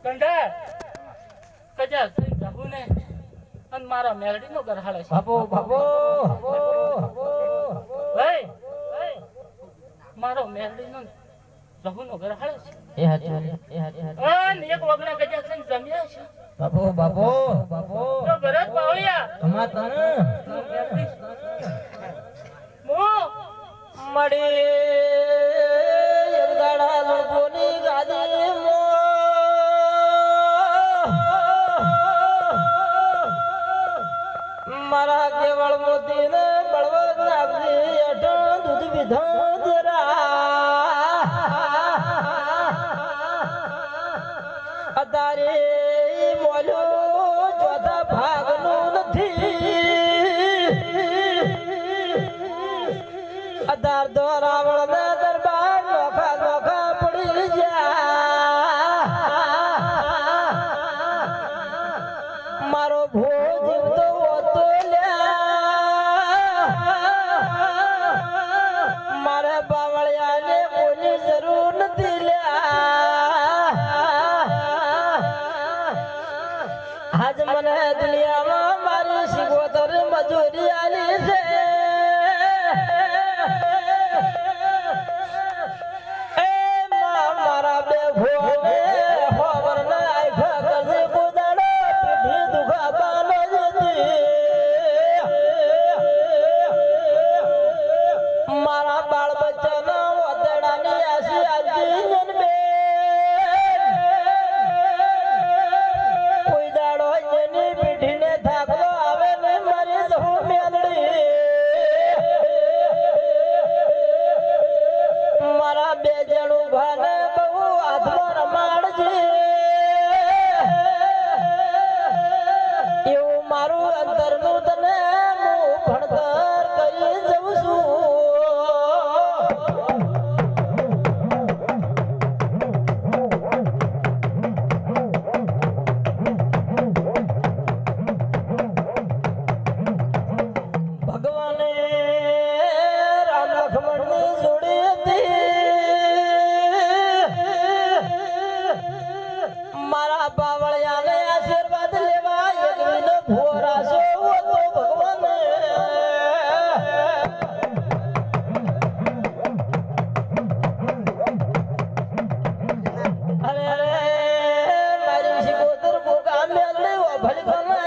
કંડા કજા થઈ જાવું ને અન મારા મેલડી નો ઘર હાલે છે બાપો ભાઈ મારો મેલડી નો રહુ નો ઘર હાલે છે એ હાચી અન એક વગણા કજા થઈ જમ્યા છે બાપો તો ભરત બાવળિયા અમા તને મો મડી યરદાડા લણકોની ગાદી મો મારા કેવળ મોતીને બળવળ નાગજી અટણ દૂધ વિધા જરા અતારે મોલો ચોથા ભાગનું નથી અતાર તો રાવણ ના દરબાર નોખા પડી જા મારો ભોજ તો હોતો મારે બાવળિયાને કોની જરૂર નથી આજ મને દુનિયામાં મારી શિકોતર મજૂરી આલી છે એ મારા બે ભોને ખબર ના કરશે કુદાડો પીઠી દુખા પાલો મારા બાળ બચ્ચાના ઓતડાની આશી આજી જન્મે કોઈ દાડો જેની પીઠીને થાકલો આવે ને મારી જહુ મેલડી મારા બે જણું ભાને બહુ હાથમાં રમાડજે એવું મારું અંતરનું તને હું ભણતર કરી જઉં છું ભગવાને રામ લક્ષ્મણની જોડી હતી મારા બાવળિયાને આશીર્વાદ લેવા એક વિનો ભોરાશો હતો ભગવાને અરે મારી શિકોતર ભોગા મેલડી ઓભળી ગમે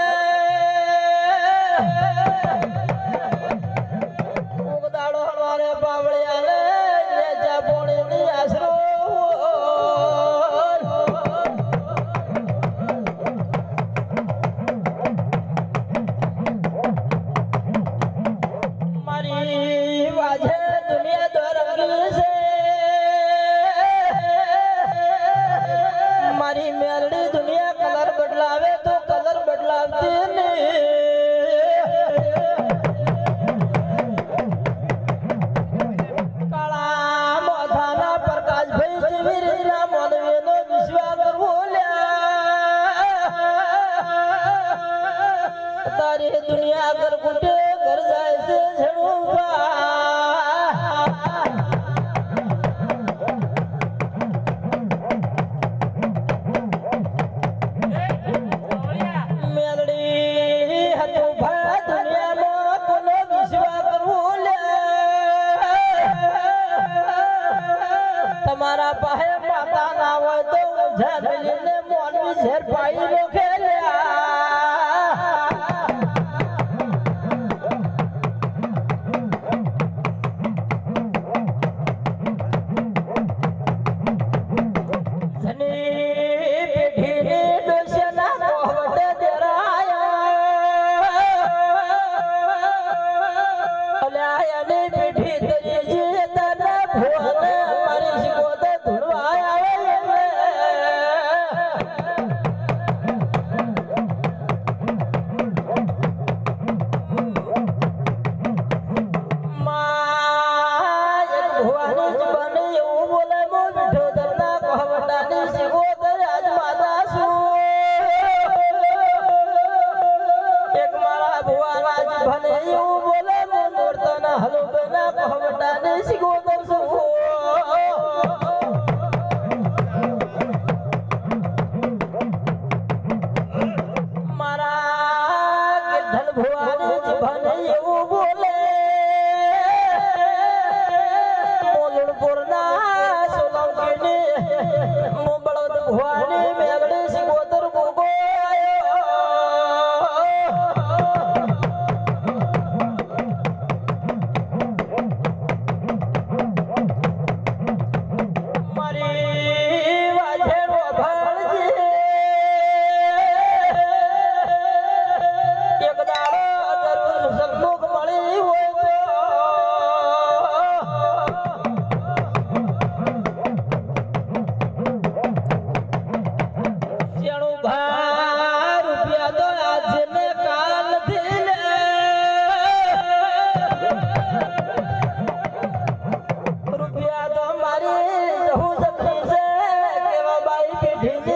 ઉગદાડો મારે બાવળિયાને નેજા પોણીની આશરો મારી વાજે દુનિયા દોરંગી છે મારી મેલડી દુનિયા કલર બદલાવે તો કલર બદલાવતી નહીં કાળા મોઢાના પ્રકાશભાઈ જેવી રીતના માનવીનો વિશ્વાસ કરવો તારી દુનિયા કર કુટે ઘર જાય છે ઝડું મેલડી હતું ભા દુનિયામાં કોનો વિશ્વાસ કરવો તમારા પાસે માતા ના હોય તો ઝેરને મોનવી ઝેર પાઈ નો ખેલ્યા મારી શિકોતર ધૂળવા આવે કાઢીને